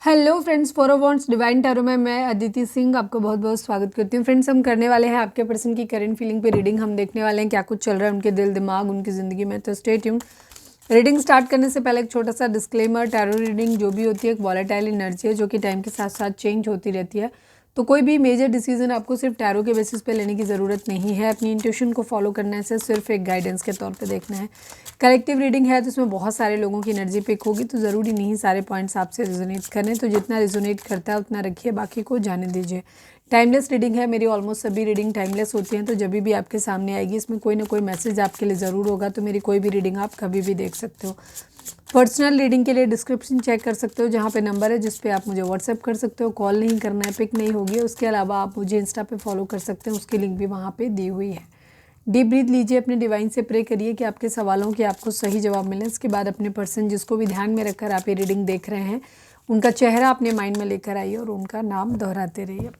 Hello friends, four of wands divine tarot में मैं अदिति सिंह आपको बहुत बहुत स्वागत करती हूँ। फ्रेंड्स, हम करने वाले हैं आपके पर्सन की करंट फीलिंग पे रीडिंग। हम देखने वाले हैं क्या कुछ चल रहा है उनके दिल दिमाग उनकी ज़िंदगी में। तो स्टे ट्यून्ड। रीडिंग स्टार्ट करने से पहले एक छोटा सा डिस्क्लेमर, टैरो रीडिंग जो भी होती है एक वॉलेटाइल एनर्जी है जो कि टाइम के साथ साथ चेंज होती रहती है। तो कोई भी मेजर डिसीजन आपको सिर्फ टैरो के बेसिस पे लेने की ज़रूरत नहीं है। अपनी इंट्यूशन को फॉलो करने से सिर्फ एक गाइडेंस के तौर पे देखना है। कलेक्टिव रीडिंग है तो इसमें बहुत सारे लोगों की एनर्जी पिक होगी, तो ज़रूरी नहीं सारे पॉइंट्स आपसे रिजोनेट करें। तो जितना रिजोनेट करता है उतना रखिए, बाकी को जाने दीजिए। टाइमलेस रीडिंग है, मेरी ऑलमोस्ट सभी रीडिंग टाइमलेस होती हैं। तो जब भी आपके सामने आएगी इसमें कोई ना कोई मैसेज आपके लिए ज़रूर होगा। तो मेरी कोई भी रीडिंग आप कभी भी देख सकते हो। पर्सनल रीडिंग के लिए डिस्क्रिप्शन चेक कर सकते हो, जहाँ पे नंबर है जिस पे आप मुझे व्हाट्सएप कर सकते हो। कॉल नहीं करना है, पिक नहीं होगी। उसके अलावा आप मुझे इंस्टा पे फॉलो कर सकते हैं, उसकी लिंक भी वहाँ पे दी हुई है। डीप ब्रीथ लीजिए, अपने डिवाइन से प्रे करिए कि आपके सवालों के आपको सही जवाब मिले। इसके बाद अपने पर्सन जिसको भी ध्यान में रखकर आप ये रीडिंग देख रहे हैं उनका चेहरा अपने माइंड में लेकर आइए और उनका नाम दोहराते रहिए।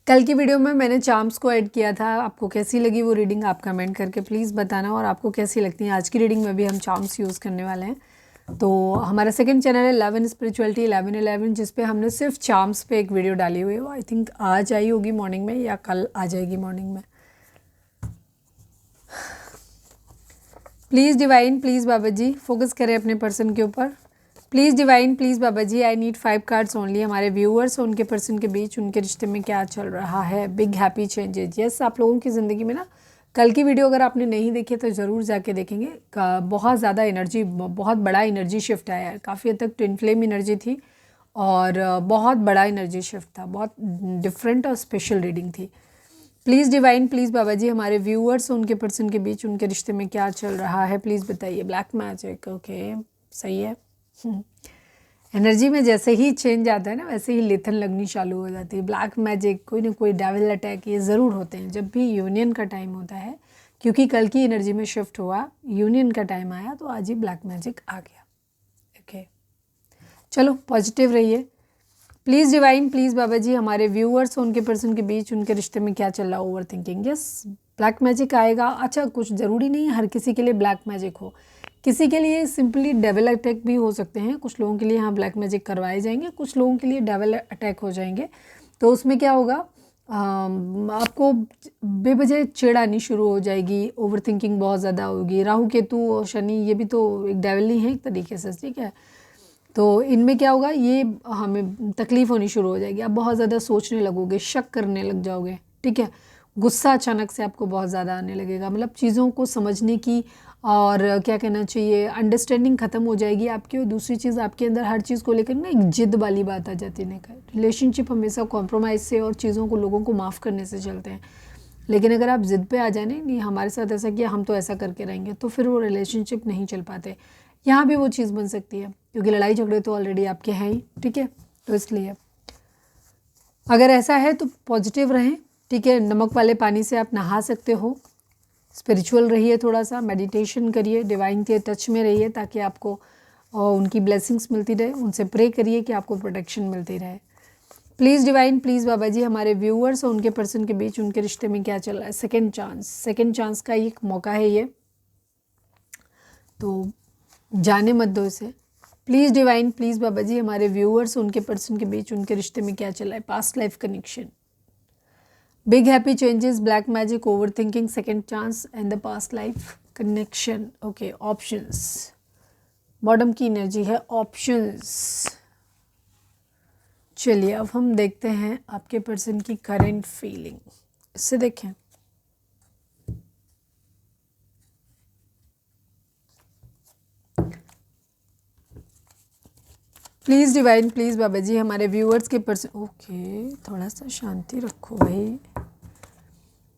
कल की वीडियो में मैंने चार्म्स को ऐड किया था, आपको कैसी लगी वो रीडिंग आप कमेंट करके प्लीज़ बताना, और आपको कैसी लगती है आज की रीडिंग में भी हम चार्म्स यूज़ करने वाले हैं। तो हमारा सेकंड चैनल है 11 स्पिरिचुअलिटी 1111, जिस पे हमने सिर्फ चार्म्स पे एक वीडियो डाली हुई है। वो आई थिंक आज आई होगी मॉर्निंग में या कल आ जाएगी मॉर्निंग में। Please divine, please Baba ji focus करें अपने पर्सन के ऊपर। Please divine, please Baba ji, I need 5 cards only. हमारे व्यूअर्स और उनके पर्सन के बीच उनके रिश्ते में क्या चल रहा है। Big happy changes. यस, आप लोगों की ज़िंदगी में ना, कल की वीडियो अगर आपने नहीं देखी तो ज़रूर जाके देखेंगे। बहुत ज़्यादा एनर्जी, बहुत बड़ा एनर्जी शिफ्ट आया है। काफ़ी हद तक ट्विन फ्लेम एनर्जी थी और बहुत बड़ा एनर्जी शिफ्ट था। बहुत डिफरेंट और स्पेशल रीडिंग थी। प्लीज़ डिवाइन, प्लीज़ बाबा जी, हमारे व्यूअर्स उनके पर्सन के बीच उनके रिश्ते में क्या चल रहा है प्लीज़ बताइए। ब्लैक मैजिक, ओके सही है। एनर्जी में जैसे ही चेंज आता है ना वैसे ही लेथन लगनी चालू हो जाती है। ब्लैक मैजिक, कोई ना कोई डेविल अटैक, ये ज़रूर होते हैं जब भी यूनियन का टाइम होता है। क्योंकि कल की एनर्जी में शिफ्ट हुआ, यूनियन का टाइम आया, तो आज ही ब्लैक मैजिक आ गया। ओके, चलो पॉजिटिव रहिए। प्लीज़ डिवाइन, प्लीज़ बाबा जी, हमारे व्यूअर्स उनके पर्सन के बीच उनके रिश्ते में क्या चल रहा है। Over thinking, yes black magic आएगा। अच्छा, कुछ ज़रूरी नहीं है हर किसी के लिए ब्लैक मैजिक हो। किसी के लिए सिंपली डेविल अटैक भी हो सकते हैं। कुछ लोगों के लिए हाँ ब्लैक मैजिक करवाए जाएंगे, कुछ लोगों के लिए डेविल अटैक हो जाएंगे। तो उसमें क्या होगा, आपको बेवजह चिढ़ आनी शुरू हो जाएगी, ओवर थिंकिंग बहुत ज़्यादा होगी। राहु केतु और शनि ये भी तो एक डेविल ही है एक तरीके से, ठीक है। तो इनमें क्या होगा, ये हमें तकलीफ़ होनी शुरू हो जाएगी। आप बहुत ज़्यादा सोचने लगोगे, शक करने लग जाओगे, ठीक है। गुस्सा अचानक से आपको बहुत ज़्यादा आने लगेगा, मतलब चीज़ों को समझने की और क्या कहना चाहिए, अंडरस्टैंडिंग ख़त्म हो जाएगी आपकी। और दूसरी चीज़, आपके अंदर हर चीज़ को लेकर ना एक जिद वाली बात आ जाती है। रिलेशनशिप हमेशा कॉम्प्रोमाइज़ से और चीज़ों को, लोगों को माफ़ करने से चलते हैं। लेकिन अगर आप ज़िद पे आ जाए, नहीं हमारे साथ ऐसा किया, हम तो ऐसा करके रहेंगे, तो फिर वो रिलेशनशिप नहीं चल पाते। यहाँ भी वो चीज़ बन सकती है, क्योंकि लड़ाई झगड़े तो ऑलरेडी आपके हैं ही, ठीक है। तो इसलिए अगर ऐसा है तो पॉजिटिव रहें, ठीक है। नमक वाले पानी से आप नहा सकते हो। स्पिरिचुअल रहिए, थोड़ा सा मेडिटेशन करिए, डिवाइन के टच में रहिए ताकि आपको उनकी ब्लेसिंग्स मिलती रहे। उनसे प्रे करिए कि आपको प्रोटेक्शन मिलती रहे। प्लीज़ डिवाइन, प्लीज़ बाबा जी, हमारे व्यूअर्स और उनके पर्सन के बीच उनके रिश्ते में क्या चल रहा है। सेकंड चांस, सेकंड चांस का एक मौका है ये, तो जाने मत दो इसे। प्लीज़ डिवाइन, प्लीज़ बाबा जी, हमारे व्यूअर्स उनके पर्सन के बीच उनके रिश्ते में क्या चल रहा है। Past life connection, big happy changes, black magic, over thinking, second chance and the past life connection. Okay, options, bottom की एनर्जी है ऑप्शंस। चलिए अब हम देखते हैं आपके पर्सन की करेंट फीलिंग। इससे देखें, प्लीज़ डिवाइन, प्लीज़ बाबा जी, हमारे व्यूअर्स के पर्सन, ओके थोड़ा सा शांति रखो भाई।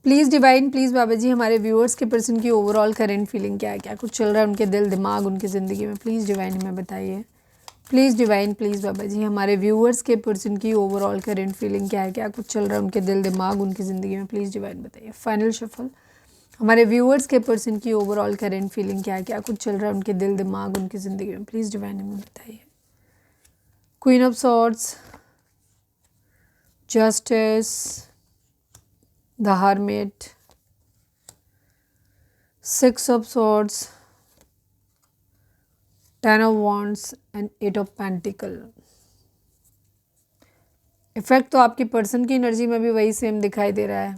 प्लीज़ डिवाइन, प्लीज़ बाबा जी, हमारे व्यूअर्स के पर्सन की ओवरऑल करेंट फीलिंग क्या है, क्या कुछ चल रहा है उनके दिल दिमाग उनकी ज़िंदगी में। प्लीज़ डिवाइन हमें बताइए। प्लीज़ डिवाइन, प्लीज़ बाबा जी, हमारे व्यूअर्स के पर्सन की ओवरऑल करेंट फीलिंग क्या है, क्या कुछ चल रहा है उनके दिल दिमाग उनकी ज़िंदगी में। प्लीज़ डिवाइन बताइए। फाइनल शफल, हमारे व्यूअर्स के पर्सन की ओवरऑल करेंट फीलिंग क्या है, क्या कुछ चल रहा है उनके दिल दिमाग उनकी ज़िंदगी में। प्लीज़ डिवाइन हमें बताइए। Queen of swords, justice, the hermit, six of swords, ten of wands and eight of pentacle. Effect तो आपकी पर्सन की एनर्जी में भी वही सेम दिखाई दे रहा है,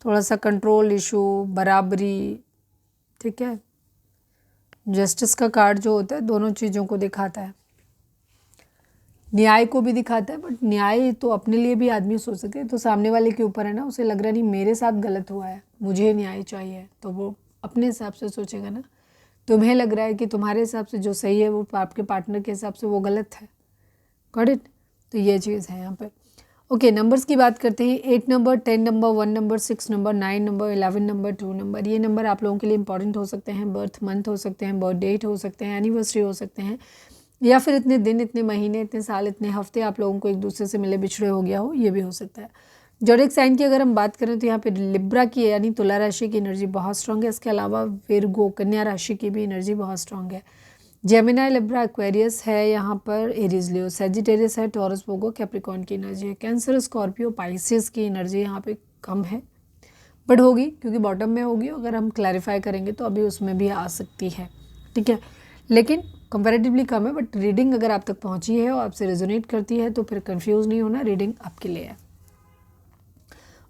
थोड़ा सा कंट्रोल इशू, बराबरी, ठीक है। जस्टिस का कार्ड जो होता है दोनों चीज़ों को दिखाता है, न्याय को भी दिखाता है, बट न्याय तो अपने लिए भी आदमी सोच सके, तो सामने वाले के ऊपर है ना, उसे लग रहा नहीं मेरे साथ गलत हुआ है, मुझे न्याय चाहिए, तो वो अपने हिसाब से सोचेगा ना। तुम्हें लग रहा है कि तुम्हारे हिसाब से जो सही है वो आपके पार्टनर के हिसाब से वो गलत है, गॉट इट। तो ये चीज़ है यहाँ पे। ओके, नंबर्स की बात करते हैं। 8 number, 10 number, 1 number, 6 number, 9 number, 11 number, 2 number, ये नंबर आप लोगों के लिए इंपॉर्टेंट हो सकते हैं। बर्थ मंथ हो सकते हैं, बर्थ डेट हो सकते हैं, एनिवर्सरी हो सकते हैं, या फिर इतने दिन, इतने महीने, इतने साल, इतने हफ्ते आप लोगों को एक दूसरे से मिले बिछड़े हो गया हो, ये भी हो सकता है। ज़ोडिएक साइन की अगर हम बात करें तो यहाँ पे लिब्रा की यानी तुला राशि की एनर्जी बहुत स्ट्रांग है। इसके अलावा विर्गो कन्या राशि की भी एनर्जी बहुत स्ट्रांग है। जेमिनाई, लिब्रा, एक्वेरियस है यहाँ पर, एरीज, लियो, सेजिटेरियस है, टॉरस, वोगो, कैप्रिकॉर्न की एनर्जी है। कैंसर, स्कॉर्पियो, पाइसेस की एनर्जी यहाँ पे कम है, बट होगी क्योंकि बॉटम में होगी। अगर हम क्लैरिफाई करेंगे तो अभी उसमें भी आ सकती है, ठीक है, लेकिन कंपैरेटिवली कम है। बट रीडिंग अगर आप तक पहुँची है और आपसे रेजोनेट करती है तो फिर कंफ्यूज नहीं होना, रीडिंग आपके लिए है।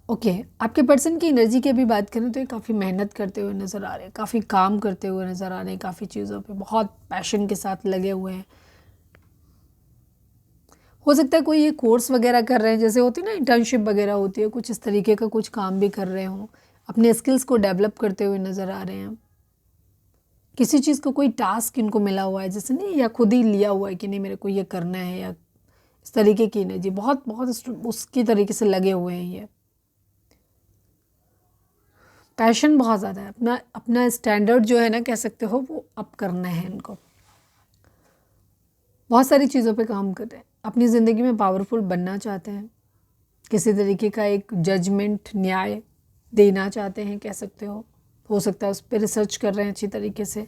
ओके, आपके पर्सन की एनर्जी की अभी बात करें तो ये काफ़ी मेहनत करते हुए नज़र आ रहे हैं, काफ़ी काम करते हुए नज़र आ रहे हैं, काफ़ी चीज़ों पे बहुत पैशन के साथ लगे हुए हैं। हो सकता है कोई ये कोर्स वगैरह कर रहे हैं, जैसे होती है ना इंटर्नशिप वगैरह होती है, कुछ इस तरीके का कुछ काम भी कर रहे हों, अपने स्किल्स को डेवलप करते हुए नज़र आ रहे हैं। किसी चीज़ को कोई टास्क इनको मिला हुआ है, जैसे नहीं, या खुद ही लिया हुआ है कि नहीं मेरे को ये करना है, या इस तरीके की एनर्जी बहुत बहुत उसकी तरीके से लगे हुए हैं। ये पैशन बहुत ज़्यादा है, अपना अपना स्टैंडर्ड जो है ना, कह सकते हो, वो अप करना है इनको। बहुत सारी चीज़ों पे काम कर रहे हैं, अपनी ज़िंदगी में पावरफुल बनना चाहते हैं, किसी तरीके का एक जजमेंट, न्याय देना चाहते हैं, कह सकते हो सकता है उस पर रिसर्च कर रहे हैं अच्छी तरीके से।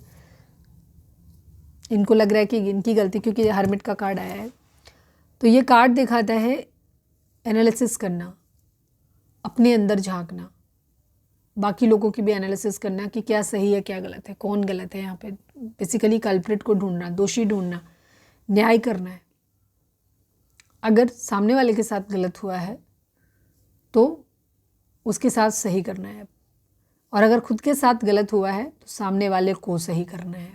इनको लग रहा है कि इनकी गलती, क्योंकि हर्मिट का कार्ड आया है, तो ये कार्ड दिखाता है एनालिसिस करना, अपने अंदर झांकना, बाकी लोगों की भी एनालिसिस करना कि क्या सही है क्या गलत है, कौन गलत है। यहाँ पे बेसिकली कल्प्रिट को ढूंढना, दोषी ढूंढना, न्याय करना है। अगर सामने वाले के साथ गलत हुआ है तो उसके साथ सही करना है, और अगर खुद के साथ गलत हुआ है तो सामने वाले को सही करना है।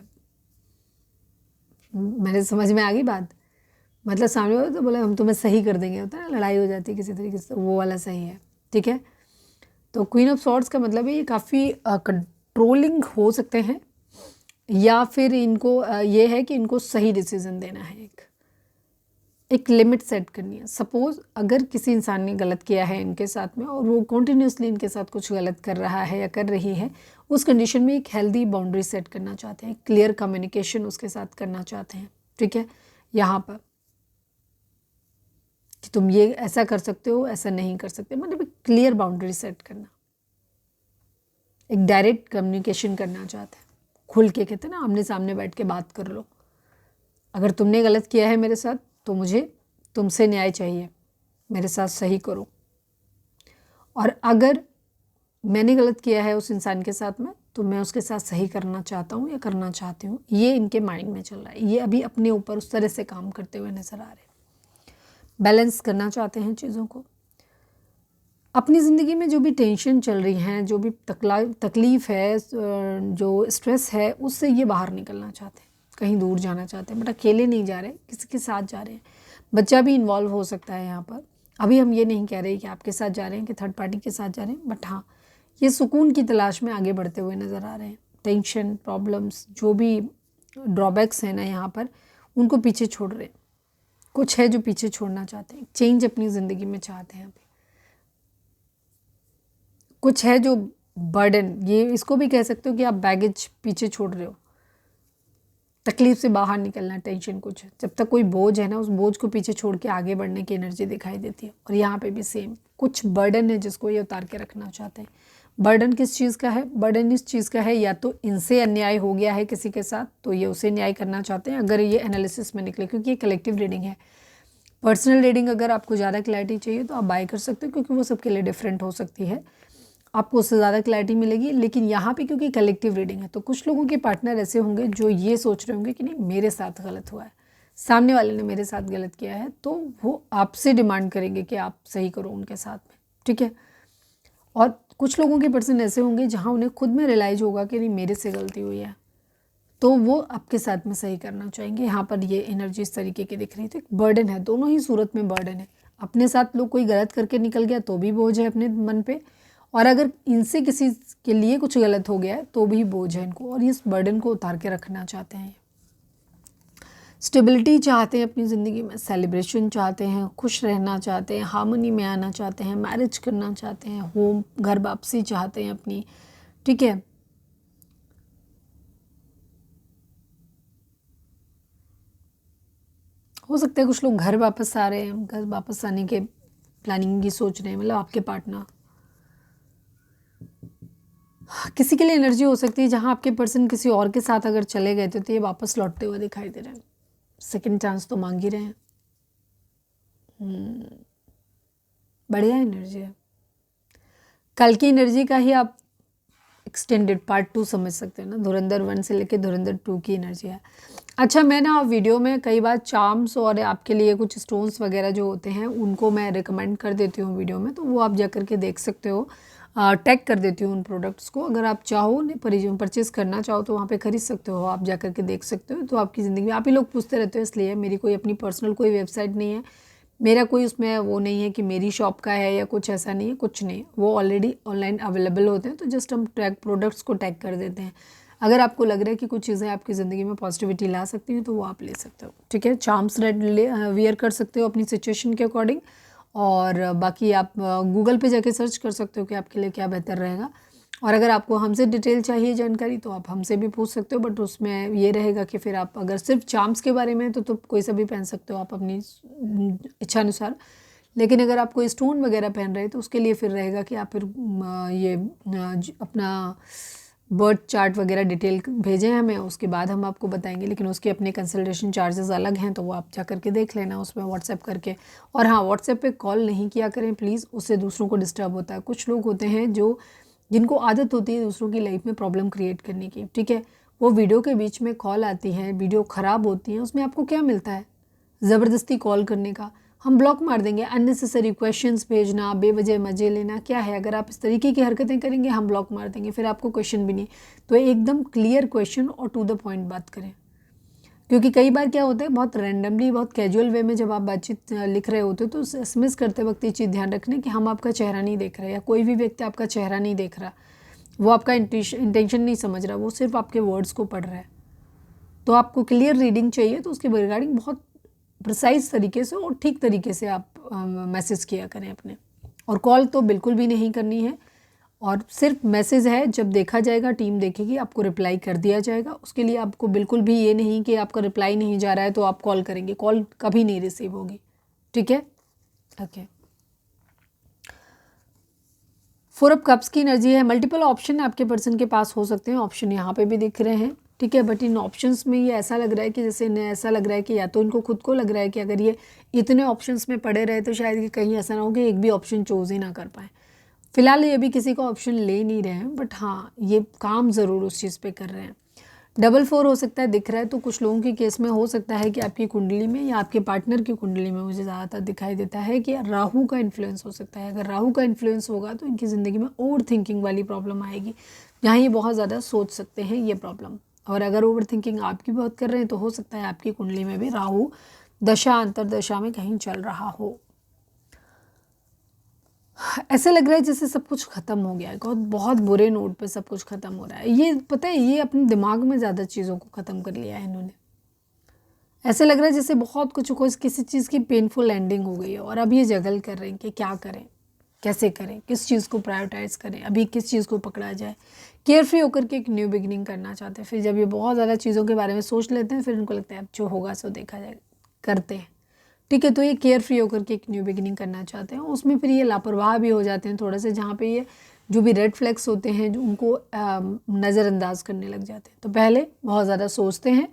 मेरे समझ में आ गई बात? मतलब सामने वाले तो बोला हम तुम्हें सही कर देंगे, होता है ना, लड़ाई हो जाती है किसी तरीके से, वो वाला सही है, ठीक है। तो क्वीन ऑफ सॉर्ड्स का मतलब है ये काफ़ी कंट्रोलिंग हो सकते हैं, या फिर इनको ये है कि इनको सही डिसीजन देना है, एक लिमिट सेट करनी है। सपोज़ अगर किसी इंसान ने गलत किया है इनके साथ में और वो कॉन्टीन्यूसली इनके साथ कुछ गलत कर रहा है या कर रही है, उस कंडीशन में एक हेल्दी बाउंड्री सेट करना चाहते हैं, क्लियर कम्युनिकेशन उसके साथ करना चाहते हैं, ठीक है। यहाँ पर कि तुम ये ऐसा कर सकते हो, ऐसा नहीं कर सकते, मतलब एक क्लियर बाउंड्री सेट करना, एक डायरेक्ट कम्युनिकेशन करना चाहते हैं, खुल के, कहते हैं ना, आमने सामने बैठ के बात कर लो। अगर तुमने गलत किया है मेरे साथ तो मुझे तुमसे न्याय चाहिए, मेरे साथ सही करो। और अगर मैंने गलत किया है उस इंसान के साथ में तो मैं उसके साथ सही करना चाहता हूँ या करना चाहती हूँ। ये इनके माइंड में चल रहा है, ये अभी अपने ऊपर उस तरह से काम करते हुए नज़र आ रहे हैं, बैलेंस करना चाहते हैं चीज़ों को। अपनी ज़िंदगी में जो भी टेंशन चल रही हैं, जो भी तकलीफ़ है, जो स्ट्रेस है, उससे ये बाहर निकलना चाहते हैं, कहीं दूर जाना चाहते हैं, बट अकेले नहीं जा रहे, किसी के साथ जा रहे हैं। बच्चा भी इन्वॉल्व हो सकता है यहाँ पर। अभी हम ये नहीं कह रहे कि आपके साथ जा रहे हैं कि थर्ड पार्टी के साथ जा रहे हैं, बट हाँ, ये सुकून की तलाश में आगे बढ़ते हुए नज़र आ रहे हैं। टेंशन, प्रॉब्लम्स, जो भी ड्रॉबैक्स हैं ना यहाँ पर, उनको पीछे छोड़ रहे हैं। कुछ है जो पीछे छोड़ना चाहते हैं, चेंज अपनी ज़िंदगी में चाहते हैं। अभी कुछ है जो बर्डन, ये इसको भी कह सकते हो कि आप बैगेज पीछे छोड़ रहे हो, तकलीफ से बाहर निकलना, टेंशन, कुछ जब तक कोई बोझ है ना, उस बोझ को पीछे छोड़ के आगे बढ़ने की एनर्जी दिखाई देती है। और यहाँ पे भी सेम कुछ बर्डन है जिसको ये उतार के रखना चाहते हैं। बर्डन किस चीज़ का है? बर्डन इस चीज़ का है, या तो इनसे अन्याय हो गया है किसी के साथ तो ये उसे न्याय करना चाहते हैं, अगर ये एनालिसिस में निकले, क्योंकि ये कलेक्टिव रीडिंग है। पर्सनल रीडिंग अगर आपको ज़्यादा क्लैरिटी चाहिए तो आप बाय कर सकते हो, क्योंकि वो सबके लिए डिफरेंट हो सकती है, आपको उससे ज़्यादा क्लैरिटी मिलेगी। लेकिन यहाँ पे क्योंकि कलेक्टिव रीडिंग है तो कुछ लोगों के पार्टनर ऐसे होंगे जो ये सोच रहे होंगे कि नहीं मेरे साथ गलत हुआ है, सामने वाले ने मेरे साथ गलत किया है तो वो आपसे डिमांड करेंगे कि आप सही करो उनके साथ में, ठीक है। और कुछ लोगों के पर्सन ऐसे होंगे जहाँ उन्हें खुद में रियलाइज होगा कि नहीं मेरे से गलती हुई है, तो वो आपके साथ में सही करना चाहेंगे। यहाँ पर ये एनर्जी इस तरीके की दिख रही थी। बर्डन है, दोनों ही सूरत में बर्डन है। अपने साथ लोग कोई गलत करके निकल गया तो भी बोझ है अपने मन पे, और अगर इनसे किसी के लिए कुछ गलत हो गया है तो भी बोझ है इनको, और इस बर्डन को उतार के रखना चाहते हैं। स्टेबिलिटी चाहते हैं अपनी ज़िंदगी में, सेलिब्रेशन चाहते हैं, खुश रहना चाहते हैं, हार्मनी में आना चाहते हैं, मैरिज करना चाहते हैं, होम घर वापसी चाहते हैं अपनी, ठीक है। हो सकता है कुछ लोग घर वापस आ रहे हैं, घर वापस आने के प्लानिंग की सोच रहे हैं, मतलब आपके पार्टनर। किसी के लिए एनर्जी हो सकती है जहाँ आपके पर्सन किसी और के साथ अगर चले गए थे तो ये वापस लौटते हुए दिखाई दे रहे हैं। सेकंड चांस तो मांग ही रहे हैं। बढ़िया एनर्जी है। कल की एनर्जी का ही आप एक्सटेंडेड पार्ट 2 समझ सकते हैं ना, धुरंधर 1 से लेकर धुरंधर 2 की एनर्जी है। अच्छा, मैं ना वीडियो में कई बार चार्म्स और आपके लिए कुछ स्टोन्स वगैरह जो होते हैं उनको मैं रिकमेंड कर देती हूँ वीडियो में, तो वो आप जा कर के देख सकते हो। टैग कर देती हूँ उन प्रोडक्ट्स को, अगर आप चाहो उन्हें परचेज़ करना चाहो तो वहाँ पे खरीद सकते हो, आप जा कर के देख सकते हो। तो आपकी ज़िंदगी में आप ही लोग पूछते रहते हो, इसलिए मेरी कोई अपनी पर्सनल कोई वेबसाइट नहीं है, मेरा कोई उसमें वो नहीं है कि मेरी शॉप का है या कुछ ऐसा नहीं है, कुछ नहीं, वो ऑलरेडी ऑनलाइन अवेलेबल होते हैं। तो जस्ट हम टैग प्रोडक्ट्स को टैग कर देते हैं। अगर आपको लग रहा है कि कुछ चीज़ें आपकी ज़िंदगी में पॉजिटिविटी ला सकती हैं तो वो आप ले सकते हो, ठीक है। चार्म्स रेड वियर कर सकते हो अपनी सिचुएशन के अकॉर्डिंग, और बाकी आप गूगल पे जाके सर्च कर सकते हो कि आपके लिए क्या बेहतर रहेगा। और अगर आपको हमसे डिटेल चाहिए जानकारी तो आप हमसे भी पूछ सकते हो, बट उसमें ये रहेगा कि फिर आप अगर सिर्फ चार्म्स के बारे में तो कोई सा भी पहन सकते हो आप अपनी इच्छा अनुसार। लेकिन अगर आप कोई स्टोन वगैरह पहन रहे हैं तो उसके लिए फिर रहेगा कि आप फिर ये अपना बर्थ चार्ट वगैरह डिटेल भेजें हमें, उसके बाद हम आपको बताएंगे। लेकिन उसके अपने कंसल्टेशन चार्जेस अलग हैं, तो वो आप जा करके देख लेना उसमें व्हाट्सएप करके। और हाँ, व्हाट्सएप पे कॉल नहीं किया करें प्लीज़, उससे दूसरों को डिस्टर्ब होता है। कुछ लोग होते हैं जिनको आदत होती है दूसरों की लाइफ में प्रॉब्लम क्रिएट करने की, ठीक है। वो वीडियो के बीच में कॉल आती है, वीडियो ख़राब होती है, उसमें आपको क्या मिलता है? ज़बरदस्ती कॉल करने का। हम ब्लॉक मार देंगे। अननेसेसरी क्वेश्चंस भेजना, बेवजह मज़े लेना, क्या है? अगर आप इस तरीके की हरकतें करेंगे हम ब्लॉक मार देंगे, फिर आपको क्वेश्चन भी नहीं। तो एकदम क्लियर क्वेश्चन और टू द पॉइंट बात करें, क्योंकि कई बार क्या होता है, बहुत रैंडमली, बहुत कैजुअल वे में जब आप बातचीत लिख रहे होते हो तो एसएमएस करते वक्त ये चीज़ ध्यान रखना कि हम आपका चेहरा नहीं देख रहे, या कोई भी व्यक्ति आपका चेहरा नहीं देख रहा, वो आपका इंटेंशन नहीं समझ रहा, वो सिर्फ आपके वर्ड्स को पढ़ रहा है। तो आपको क्लियर रीडिंग चाहिए, तो उसके रिगार्डिंग बहुत प्रिसाइज तरीके से और ठीक तरीके से आप मैसेज किया करें अपने। और कॉल तो बिल्कुल भी नहीं करनी है, और सिर्फ मैसेज है, जब देखा जाएगा टीम देखेगी आपको रिप्लाई कर दिया जाएगा। उसके लिए आपको बिल्कुल भी ये नहीं कि आपका रिप्लाई नहीं जा रहा है तो आप कॉल करेंगे, कॉल कभी नहीं रिसीव होगी, ठीक है। ओके, 4 ऑफ कप्स की एनर्जी है। मल्टीपल ऑप्शन आपके पर्सन के पास हो सकते हैं, ऑप्शन यहाँ पे भी दिख रहे हैं, ठीक है। बट इन ऑप्शंस में ये ऐसा लग रहा है कि जैसे इन्हें ऐसा लग रहा है कि या तो इनको खुद को लग रहा है कि अगर ये इतने ऑप्शंस में पड़े रहे तो शायद कि कहीं ऐसा ना हो कि एक भी ऑप्शन चूज़ ही ना कर पाए। फिलहाल ये भी किसी का ऑप्शन ले नहीं रहे हैं, बट हाँ ये काम ज़रूर उस चीज़ पे कर रहे हैं। 4 हो सकता है दिख रहा है, तो कुछ लोगों के केस में हो सकता है कि आपकी कुंडली में या आपके पार्टनर की कुंडली में मुझे ज़्यादातर दिखाई देता है कि राहु का इन्फ्लुएंस हो सकता है। अगर राहु का इन्फ्लुएंस होगा तो इनकी ज़िंदगी में ओवर थिंकिंग वाली प्रॉब्लम आएगी, जहाँ ये बहुत ज़्यादा सोच सकते हैं ये प्रॉब्लम। और अगर ओवर थिंकिंग आपकी बहुत कर रहे हैं तो हो सकता है आपकी कुंडली में भी राहु दशा अंतरदशा में कहीं चल रहा हो। ऐसा लग रहा है जैसे सब कुछ ख़त्म हो गया है, बहुत बुरे नोट पे सब कुछ ख़त्म हो रहा है। ये पता है, ये अपने दिमाग में ज़्यादा चीज़ों को ख़त्म कर लिया है इन्होंने। ऐसे लग रहा है जैसे बहुत कुछ को किसी चीज़ की पेनफुल एंडिंग हो गई है, और अब ये जगल कर रहे हैं कि क्या करें, कैसे करें, किस चीज़ को प्रायोरिटाइज़ करें, अभी किस चीज़ को पकड़ा जाए। केयर फ्री होकर के एक न्यू बिगिनिंग करना चाहते हैं। फिर जब ये बहुत ज़्यादा चीज़ों के बारे में सोच लेते हैं, फिर उनको लगता है अब जो होगा सो देखा जाएगा, करते हैं, ठीक है। तो ये केयर फ्री होकर के एक न्यू बिगिनिंग करना चाहते हैं। उसमें फिर ये लापरवाह भी हो जाते हैं थोड़ा से, जहाँ पे ये जो भी रेड फ्लैग्स होते हैं जो उनको नज़रअंदाज करने लग जाते हैं। तो पहले बहुत ज़्यादा सोचते हैं,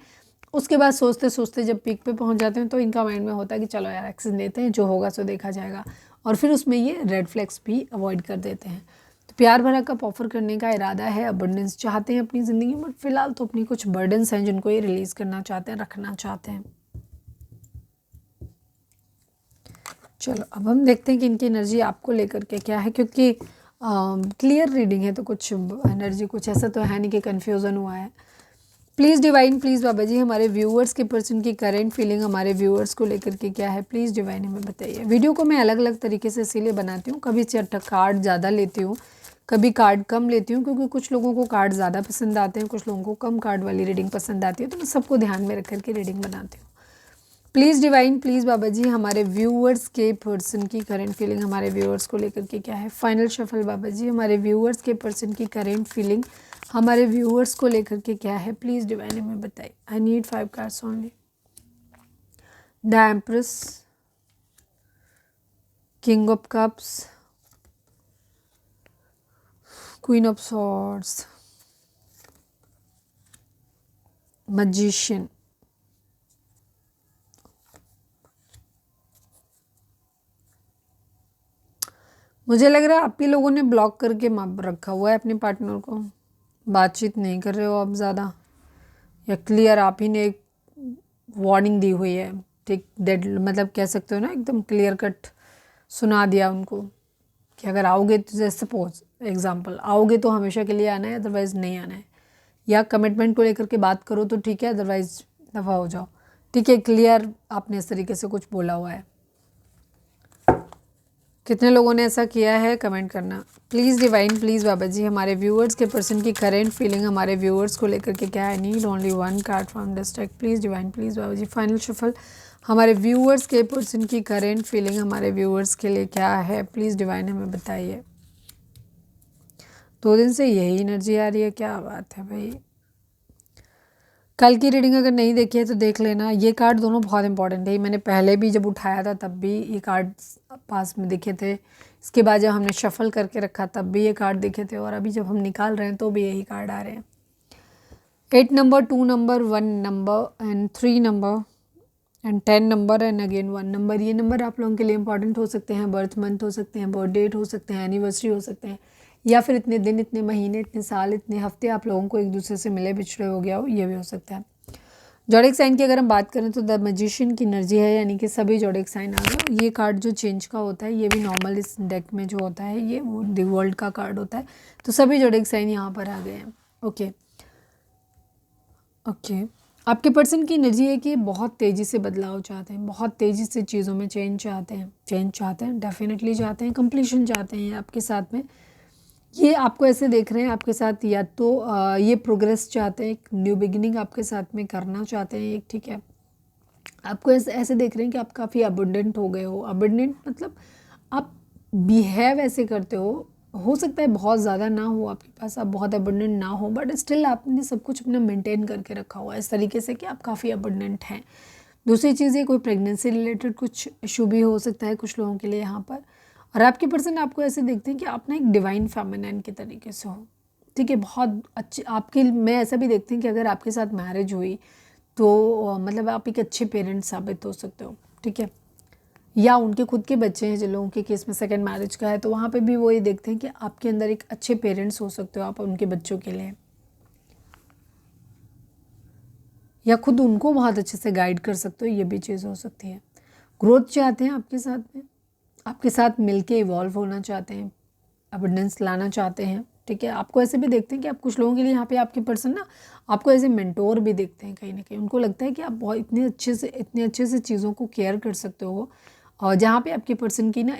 उसके बाद सोचते सोचते जब पीक पे पहुंच जाते हैं तो इनका माइंड में होता है कि चलो यार एक्शन लेते हैं, जो होगा सो देखा जाएगा, और फिर उसमें ये रेड फ्लैग्स भी अवॉइड कर देते हैं। तो प्यार भरा कप ऑफर करने का इरादा है, अबंडेंस चाहते हैं अपनी ज़िंदगी में, बट फिलहाल तो अपनी कुछ बर्डन्स हैं जिनको ये रिलीज़ करना चाहते हैं, रखना चाहते हैं। चलो अब हम देखते हैं कि इनकी एनर्जी आपको लेकर के क्या है, क्योंकि क्लियर रीडिंग है तो कुछ एनर्जी कुछ ऐसा तो है नहीं कि कन्फ्यूज़न हुआ है। प्लीज़ डिवाइन, प्लीज़ बाबा जी, हमारे व्यूअर्स के पर्सन की करेंट फीलिंग हमारे व्यूअर्स को लेकर के क्या है, प्लीज़ डिवाइन हमें बताइए। वीडियो को मैं अलग अलग तरीके से इसीलिए बनाती हूँ, कभी कार्ड ज़्यादा लेती हूँ, कभी कार्ड कम लेती हूँ, क्योंकि कुछ लोगों को कार्ड ज़्यादा पसंद आते हैं, कुछ लोगों को कम कार्ड वाली रीडिंग पसंद आती है, तो मैं सबको ध्यान में रख करके रीडिंग बनाती हूँ। प्लीज़ डिवाइन, प्लीज़ बाबा जी, हमारे व्यूअर्स के पर्सन की करेंट फीलिंग हमारे व्यूअर्स को लेकर के क्या है। फाइनल शफल बाबा जी, हमारे व्यूअर्स के पर्सन की करेंट फीलिंग हमारे व्यूअर्स को लेकर के क्या है, प्लीज़ डिवाइन हमें बताइए। आई need 5 cards only. The empress, king of cups, queen of swords, magician. मुझे लग रहा है आप ही लोगों ने ब्लॉक करके रखा हुआ है अपने पार्टनर को, बातचीत नहीं कर रहे हो आप ज़्यादा, या क्लियर आप ही ने एक वार्निंग दी हुई है, ठीक डेड, मतलब कह सकते हो ना, एकदम क्लियर कट सुना दिया उनको कि अगर आओगे तो, जैसे सपोज एग्जांपल, आओगे तो हमेशा के लिए आना है, अदरवाइज़ नहीं आना है, या कमिटमेंट को लेकर के बात करो तो ठीक है, अदरवाइज़ दफ़ा हो जाओ, ठीक है, क्लियर आपने इस तरीके से कुछ बोला हुआ है। कितने लोगों ने ऐसा किया है कमेंट करना। प्लीज़ डिवाइन, प्लीज़ बाबा जी, हमारे व्यूअर्स के पर्सन की करेंट फीलिंग हमारे व्यूअर्स को लेकर के क्या है। Need only 1 card from this deck, please divine, please Baba ji. Final shuffle, हमारे व्यूअर्स के पर्सन की करेंट फीलिंग हमारे व्यूअर्स के लिए क्या है, प्लीज़ डिवाइन हमें बताइए। 2 दिन से यही एनर्जी आ रही है, क्या बात है भाई। कल की रीडिंग अगर नहीं देखी है तो देख लेना, ये कार्ड दोनों बहुत इंपॉर्टेंट है। मैंने पहले भी जब उठाया था तब भी ये कार्ड पास में दिखे थे, इसके बाद जब हमने शफल करके रखा तब भी ये कार्ड दिखे थे, और अभी जब हम निकाल रहे हैं तो भी यही कार्ड आ रहे हैं। 8 number, 2 number, 1 number and 3 number and 10 number and again 1 number. ये नंबर आप लोगों के लिए इंपॉर्टेंट हो सकते हैं, बर्थ मंथ हो सकते हैं, बर्थ डेट हो सकते हैं, एनिवर्सरी हो सकते हैं, या फिर इतने दिन, इतने महीने, इतने साल, इतने हफ्ते आप लोगों को एक दूसरे से मिले बिछड़े हो गया हो, ये भी हो सकता है। जोडिक साइन की अगर हम बात करें तो द मैजिशियन की एनर्जी है, यानी कि सभी जोडिक साइन आ गए। ये कार्ड जो चेंज का होता है, ये भी नॉर्मल इस डेक में जो होता है, ये वो द वर्ल्ड का कार्ड होता है, तो सभी जोडिक साइन यहाँ पर आ गए हैं। ओके ओके, आपके पर्सन की एनर्जी है कि बहुत तेज़ी से बदलाव चाहते हैं, बहुत तेज़ी से चीज़ों में चेंज चाहते हैं, डेफिनेटली चाहते हैं, कंप्लीशन चाहते हैं आपके साथ में। ये आपको ऐसे देख रहे हैं आपके साथ, या तो ये प्रोग्रेस चाहते हैं, एक न्यू बिगिनिंग आपके साथ में करना चाहते हैं एक, ठीक है। आपको ऐसे देख रहे हैं कि आप काफ़ी अबंडेंट हो गए हो। अबंडेंट मतलब आप बिहेव ऐसे करते हो सकता है बहुत ज़्यादा ना हो आपके पास, आप बहुत अबंडेंट ना हो, बट स्टिल आपने सब कुछ अपना मेंटेन करके रखा हुआ है इस तरीके से कि आप काफ़ी अबंडेंट हैं। दूसरी चीज़ ये, कोई प्रेगनेंसी रिलेटेड कुछ इशू भी हो सकता है कुछ लोगों के लिए यहाँ पर। और आपके पर्सन आपको ऐसे देखते हैं कि आप ना एक डिवाइन फेमिनिन के तरीके से हो, ठीक है, बहुत अच्छे आपके। मैं ऐसा भी देखती हूँ कि अगर आपके साथ मैरिज हुई तो मतलब आप एक अच्छे पेरेंट्स साबित हो सकते हो, ठीक है, या उनके खुद के बच्चे हैं, जिन लोगों के केस में सेकंड मैरिज का है, तो वहाँ पे भी वो ये देखते हैं कि आपके अंदर एक अच्छे पेरेंट्स हो सकते हो आप उनके बच्चों के लिए, या खुद उनको बहुत अच्छे से गाइड कर सकते हो, ये भी चीज़ हो सकती है। ग्रोथ चाहते हैं आपके साथ में, आपके साथ मिलके इवॉल्व होना चाहते हैं, अबंडेंस लाना चाहते हैं, ठीक है। आपको ऐसे भी देखते हैं कि आप कुछ लोगों के लिए यहाँ पे आपके पर्सन ना आपको ऐसे मेंटोर भी देखते हैं कहीं ना कहीं। उनको लगता है कि आप बहुत इतने अच्छे से चीज़ों को केयर कर सकते हो, और जहाँ पे आपके पर्सन की ना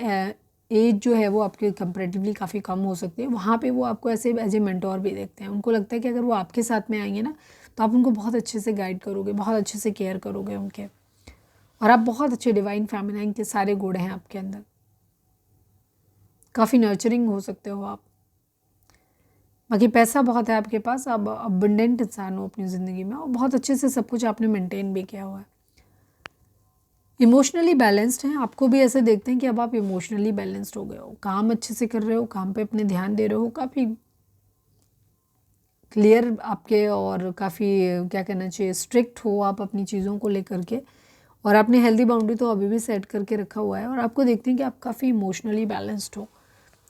एज जो है वो आपके कंपेरेटिवली काफ़ी कम हो सकती है, वहाँ पे वो आपको ऐसे एज ए मेंटोर भी देखते हैं। उनको लगता है कि अगर वो आपके साथ में आएंगे ना तो आप उनको बहुत अच्छे से गाइड करोगे, बहुत अच्छे से केयर करोगे उनके, और आप बहुत अच्छे डिवाइन फेमिनाइन के सारे गुण हैं आपके अंदर, काफ़ी नर्चरिंग हो सकते हो आप। बाकी पैसा बहुत है आपके पास, आप अबंडेंट इंसान हो अपनी ज़िंदगी में, और बहुत अच्छे से सब कुछ आपने मेंटेन भी किया हुआ है। इमोशनली बैलेंस्ड हैं, आपको भी ऐसे देखते हैं कि अब आप इमोशनली बैलेंस्ड हो गए हो, काम अच्छे से कर रहे हो, काम पे अपने ध्यान दे रहे हो, काफ़ी क्लियर आपके, और काफ़ी क्या कहना चाहिए, स्ट्रिक्ट हो आप अपनी चीज़ों को लेकर के, और आपने हेल्दी बाउंड्री तो अभी भी सेट करके रखा हुआ है, और आपको देखते हैं कि आप काफ़ी इमोशनली बैलेंस्ड हो।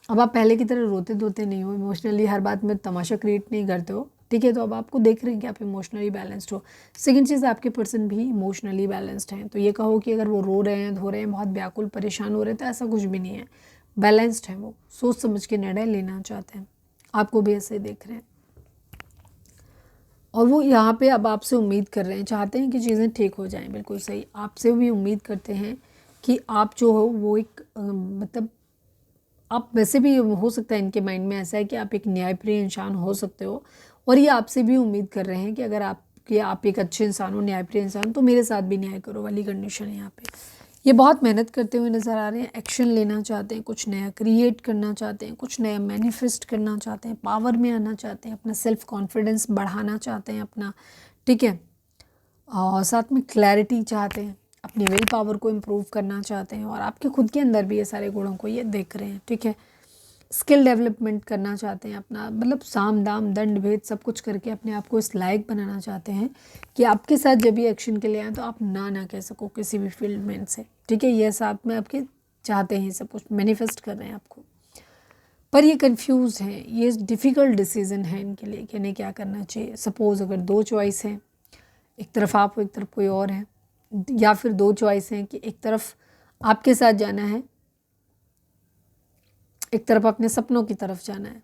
अब आप पहले की तरह रोते धोते नहीं हो, इमोशनली हर बात में तमाशा क्रिएट नहीं करते हो, ठीक ठीक है। तो अब आपको देख रहे हैं कि आप इमोशनली बैलेंस्ड हो। सेकंड चीज़, आपके पर्सन भी इमोशनली बैलेंस्ड हैं। तो ये कहो कि अगर वो रो रहे हैं, धो रहे हैं, बहुत व्याकुल परेशान हो रहे हैं, तो ऐसा कुछ भी नहीं है, बैलेंस्ड है। वो सोच समझ के निर्णय लेना चाहते हैं, आपको भी ऐसे देख रहे हैं। और वो यहाँ पे अब आपसे उम्मीद कर रहे हैं, चाहते हैं कि चीज़ें ठीक हो जाएं। बिल्कुल सही, आपसे भी उम्मीद करते हैं कि आप जो हो वो एक मतलब आप वैसे भी हो सकता है इनके माइंड में ऐसा है कि आप एक न्यायप्रिय इंसान हो सकते हो, और ये आपसे भी उम्मीद कर रहे हैं कि अगर आप एक अच्छे इंसान हो, न्यायप्रिय इंसान, तो मेरे साथ भी न्याय करो वाली कंडीशन है यहाँ पे। ये बहुत मेहनत करते हुए नज़र आ रहे हैं, एक्शन लेना चाहते हैं, कुछ नया क्रिएट करना चाहते हैं, कुछ नया मैनिफेस्ट करना चाहते हैं, पावर में आना चाहते हैं, अपना सेल्फ कॉन्फिडेंस बढ़ाना चाहते हैं अपना, ठीक है। और साथ में क्लैरिटी चाहते हैं, अपनी विल पावर को इम्प्रूव करना चाहते हैं, और आपके खुद के अंदर भी ये सारे गुणों को ये देख रहे हैं, ठीक है। स्किल डेवलपमेंट करना चाहते हैं अपना, मतलब साम दाम दंड भेद सब कुछ करके अपने आप को इस लायक बनाना चाहते हैं कि आपके साथ जब भी एक्शन के लिए आए तो आप ना कह सको किसी भी फील्ड में इनसे, ठीक है। ये साथ में आपके चाहते हैं, सब कुछ मैनिफेस्ट कर रहे हैं आपको, पर ये कंफ्यूज हैं, ये डिफ़िकल्ट डिसीजन है इनके लिए कि इन्हें क्या करना चाहिए। सपोज़ अगर दो चॉइस हैं, एक तरफ आप हो, एक तरफ कोई और है, या फिर दो चॉइस हैं कि एक तरफ आपके साथ जाना है, एक तरफ अपने सपनों की तरफ जाना है।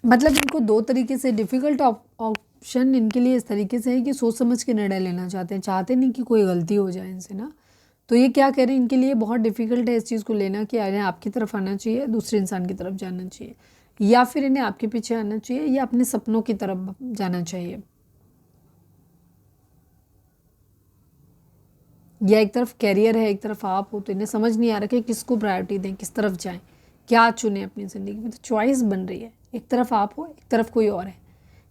मतलब इनको दो तरीके से डिफ़िकल्ट ऑप्शन इनके लिए इस तरीके से है कि सोच समझ के निर्णय लेना चाहते हैं, चाहते नहीं कि कोई गलती हो जाए इनसे ना। तो ये क्या कह रहे हैं, इनके लिए बहुत डिफ़िकल्ट है इस चीज़ को लेना कि इन्हें आपकी तरफ आना चाहिए, दूसरे इंसान की तरफ जाना चाहिए, या फिर इन्हें आपके पीछे आना चाहिए, या अपने सपनों की तरफ जाना चाहिए, या एक तरफ कैरियर है, एक तरफ आप हो। तो इन्हें समझ नहीं आ रहा कि किसको प्रायोरिटी दें, किस तरफ जाएं, क्या चुनें अपनी ज़िंदगी में। तो चॉइस बन रही है, एक तरफ आप हो, एक तरफ कोई और है,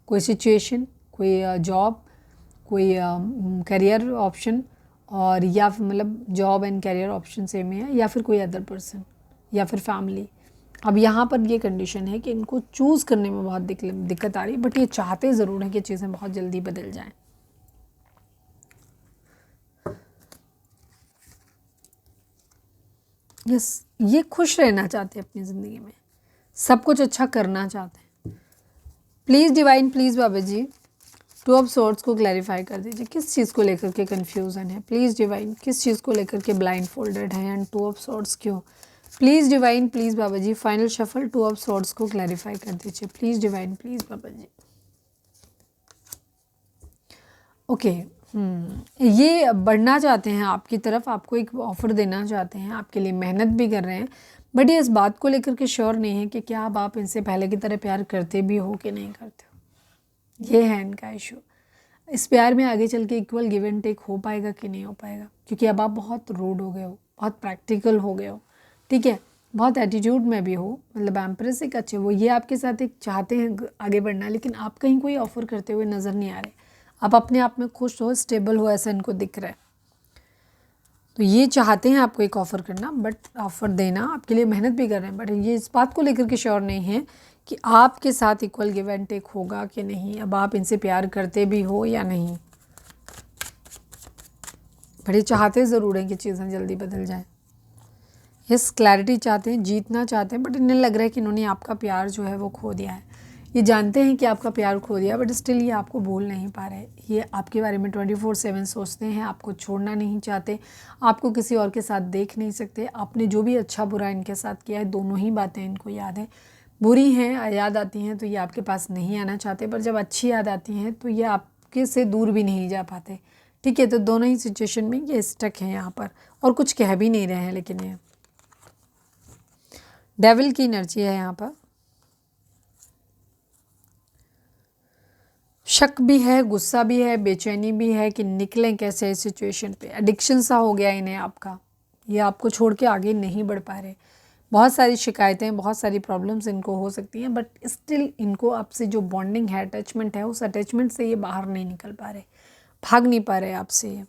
कोई सिचुएशन, कोई जॉब, कोई करियर ऑप्शन, और या फिर मतलब job and career option same है, या फिर कोई अदर पर्सन, या फिर फैमिली। अब यहाँ पर ये कंडीशन है कि इनको चूज़ करने में बहुत दिक्कत आ रही है, बट ये चाहते ज़रूर हैं कि चीज़ें बहुत जल्दी बदल जाएं। यस, ये खुश रहना चाहते हैं अपनी ज़िंदगी में, सब कुछ अच्छा करना चाहते हैं। Please divine, please Baba ji, two of swords को क्लैरिफाई कर दीजिए, किस चीज़ को लेकर के कन्फ्यूज़न है। प्लीज़ डिवाइन, किस चीज़ को लेकर के ब्लाइंड फोल्डेड है, एंड टू ऑफ सोर्ड्स क्यों। Please divine, please Baba ji, final shuffle two of swords को क्लैरिफाई कर दीजिए। Please divine, please Baba ji. Okay, ये बढ़ना चाहते हैं आपकी तरफ, आपको एक ऑफ़र देना चाहते हैं, आपके लिए मेहनत भी कर रहे हैं, बट ये इस बात को लेकर के श्योर नहीं है कि क्या अब आप इनसे पहले की तरह प्यार करते भी हो कि नहीं करते हो। ये है इनका इशू। इस प्यार में आगे चल के इक्वल गिव एंड टेक हो पाएगा कि नहीं हो पाएगा, क्योंकि अब आप बहुत रूड हो गए हो, बहुत प्रैक्टिकल हो गए हो, ठीक है, बहुत एटीट्यूड में भी हो। मतलब एम्प्रेस एक अच्छे, वो ये आपके साथ एक चाहते हैं आगे बढ़ना, लेकिन आप कहीं कोई ऑफ़र करते हुए नज़र नहीं आ रहे। आप अपने आप में खुश हो, स्टेबल हो, ऐसा इनको दिख रहा है। तो ये चाहते हैं आपको एक ऑफ़र करना, बट ऑफ़र देना, आपके लिए मेहनत भी कर रहे हैं, बट ये इस बात को लेकर के श्योर नहीं है कि आपके साथ इक्वल गिव एंड टेक होगा कि नहीं, अब आप इनसे प्यार करते भी हो या नहीं। बड़े चाहते ज़रूर हैं कि चीज़ें जल्दी बदल जाएं। यस, क्लैरिटी चाहते हैं, जीतना चाहते हैं, बट इन्हें लग रहा है कि इन्होंने आपका प्यार जो है वो खो दिया है। ये जानते हैं कि आपका प्यार खो दिया, बट स्टिल ये आपको भूल नहीं पा रहे। ये आपके बारे में 24/7 सोचते हैं, आपको छोड़ना नहीं चाहते, आपको किसी और के साथ देख नहीं सकते। आपने जो भी अच्छा बुरा इनके साथ किया है, दोनों ही बातें इनको याद हैं। बुरी हैं, याद आती हैं तो ये आपके पास नहीं आना चाहते, पर जब अच्छी याद आती हैं तो ये आपके से दूर भी नहीं जा पाते, ठीक है। तो दोनों ही सिचुएशन में ये स्टक हैं यहाँ पर, और कुछ कह भी नहीं रहे हैं, लेकिन ये डेविल की एनर्जी है यहाँ पर। शक भी है, गुस्सा भी है, बेचैनी भी है कि निकलें कैसे इस सिचुएशन पे। एडिक्शन सा हो गया इन्हें आपका, ये आपको छोड़ के आगे नहीं बढ़ पा रहे। बहुत सारी शिकायतें, बहुत सारी प्रॉब्लम्स इनको हो सकती हैं, बट स्टिल इनको आपसे जो बॉन्डिंग है, अटैचमेंट है, उस अटैचमेंट से ये बाहर नहीं निकल पा रहे, भाग नहीं पा रहे आपसे ये।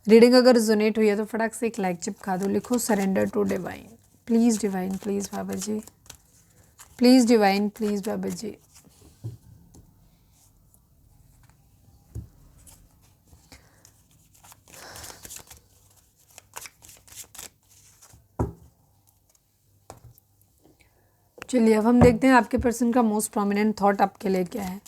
रीडिंग अगर रिजोनेट हुई है तो फटाक से एक लाइक चिपका दो, लिखो surrender to divine. Please divine, please Baba ji, please divine, please Baba ji. चलिए अब हम देखते हैं आपके पर्सन का मोस्ट प्रोमिनेंट थॉट आपके लिए क्या है।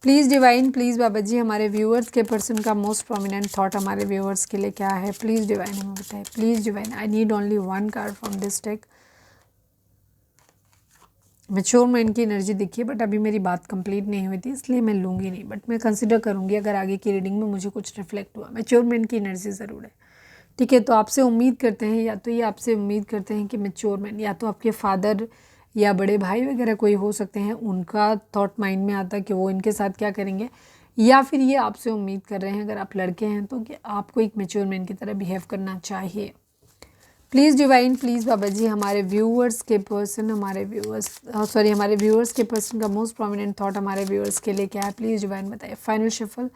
प्लीज़ डिवाइन, प्लीज़ बाबा जी, हमारे व्यूअर्स के पर्सन का मोस्ट प्रोमिनेंट थॉट हमारे व्यूअर्स के लिए क्या है। प्लीज़ डिवाइन हमें बताइए, please divine. I need only one card from this deck. Mature mind की एनर्जी दिखी है, बट अभी मेरी बात कंप्लीट नहीं हुई थी, इसलिए मैं लूँगी नहीं, बट मैं कंसिडर करूँगी अगर आगे की रीडिंग में मुझे कुछ रिफ्लेक्ट हुआ। मैच्योर माइंड की एनर्जी ज़रूर है, ठीक है। तो आपसे उम्मीद करते हैं, या तो ये आपसे उम्मीद करते हैं कि मैच्योर माइंड, या तो आपके फादर या बड़े भाई वगैरह कोई हो सकते हैं, उनका थॉट माइंड में आता है कि वो इनके साथ क्या करेंगे, या फिर ये आपसे उम्मीद कर रहे हैं अगर आप लड़के हैं तो कि आपको एक मैच्योर मैन की तरह बिहेव करना चाहिए। प्लीज़ डिवाइन, प्लीज़ बाबा जी, हमारे व्यूअर्स के पर्सन, हमारे व्यूअर्स के पर्सन का मोस्ट प्रोमिनेंट थॉट हमारे व्यूअर्स के लिए क्या है। प्लीज़ डिवाइन बताइए। फाइनल शफल,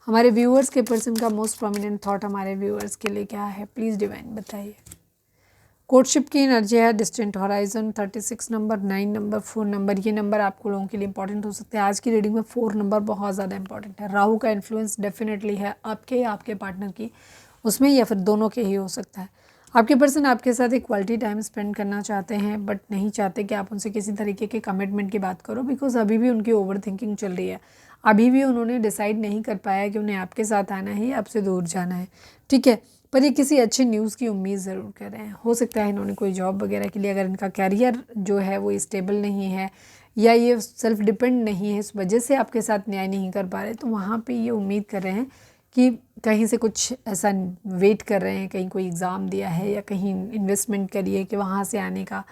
हमारे व्यूअर्स के पर्सन का मोस्ट प्रोमिनेंट थॉट हमारे व्यूअर्स के लिए क्या है। प्लीज़ डिवाइन बताइए। कोर्टशिप की एनर्जी है, distant horizon, 36 number, 9 number, 4 number, ये नंबर आपको लोगों के लिए इंपॉर्टेंट हो सकते हैं। आज की रीडिंग में 4 नंबर बहुत ज़्यादा इंपॉर्टेंट है। राहु का इन्फ्लुएंस डेफिनेटली है आपके या आपके पार्टनर की उसमें, या फिर दोनों के ही हो सकता है। आपके पर्सन आपके साथ एक क्वालिटी टाइम स्पेंड करना चाहते हैं, बट नहीं चाहते कि आप उनसे किसी तरीके के कमिटमेंट की बात करो, बिकॉज अभी भी उनकी ओवर थिंकिंग चल रही है। अभी भी उन्होंने डिसाइड नहीं कर पाया कि उन्हें आपके साथ आना है या आपसे दूर जाना है, ठीक है। पर ये किसी अच्छे न्यूज़ की उम्मीद ज़रूर कर रहे हैं। हो सकता है इन्होंने कोई जॉब वगैरह के लिए, अगर इनका कैरियर जो है वो स्टेबल नहीं है या ये सेल्फ डिपेंड नहीं है, इस वजह से आपके साथ न्याय नहीं कर पा रहे, तो वहाँ पे ये उम्मीद कर रहे हैं कि कहीं से कुछ ऐसा वेट कर रहे हैं, कहीं कोई एग्ज़ाम दिया है या कहीं इन्वेस्टमेंट करी है कि वहाँ से आने का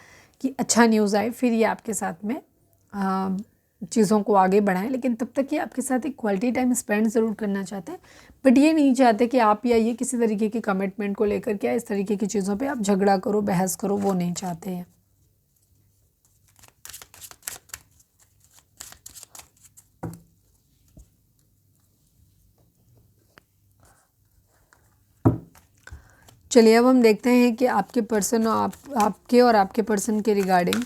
कि अच्छा न्यूज़ आए, फिर ये आपके साथ में चीज़ों को आगे बढ़ाएं। लेकिन तब तक ये आपके साथ एक क्वालिटी टाइम स्पेंड ज़रूर करना चाहते हैं, बट ये नहीं चाहते कि आप या ये किसी तरीके की कमिटमेंट को लेकर क्या इस तरीके की चीज़ों पे आप झगड़ा करो, बहस करो, वो नहीं चाहते हैं। चलिए अब हम देखते हैं कि आपके पर्सन और आपके और आपके पर्सन के रिगार्डिंग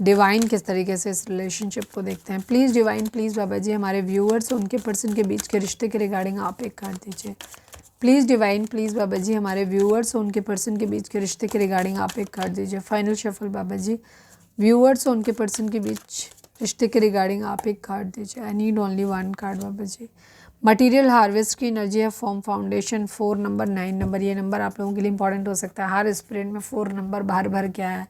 डिवाइन किस तरीके से इस रिलेशनशिप को देखते हैं। प्लीज़ डिवाइन, प्लीज़ बाबा जी, हमारे व्यूअर्स और उनके पर्सन के बीच के रिश्ते के रिगार्डिंग आप एक कार्ड दीजिए। प्लीज़ डिवाइन, प्लीज़ बाबा जी, हमारे व्यूअर्स और उनके पर्सन के बीच के रिश्ते के रिगार्डिंग आप एक कार्ड दीजिए। फाइनल शफल बाबा जी, व्यूअर्स और उनके पर्सन के बीच रिश्ते के रिगार्डिंग आप एक कार्ड दीजिए। I need only one card Baba ji. Material harvest की एनर्जी है, फॉर्म फाउंडेशन, 4 नंबर, 9 नंबर, ये नंबर आप लोगों के लिए इंपॉर्टेंट हो सकता है। हर स्पिरिट में 4 नंबर भर भर के आया है।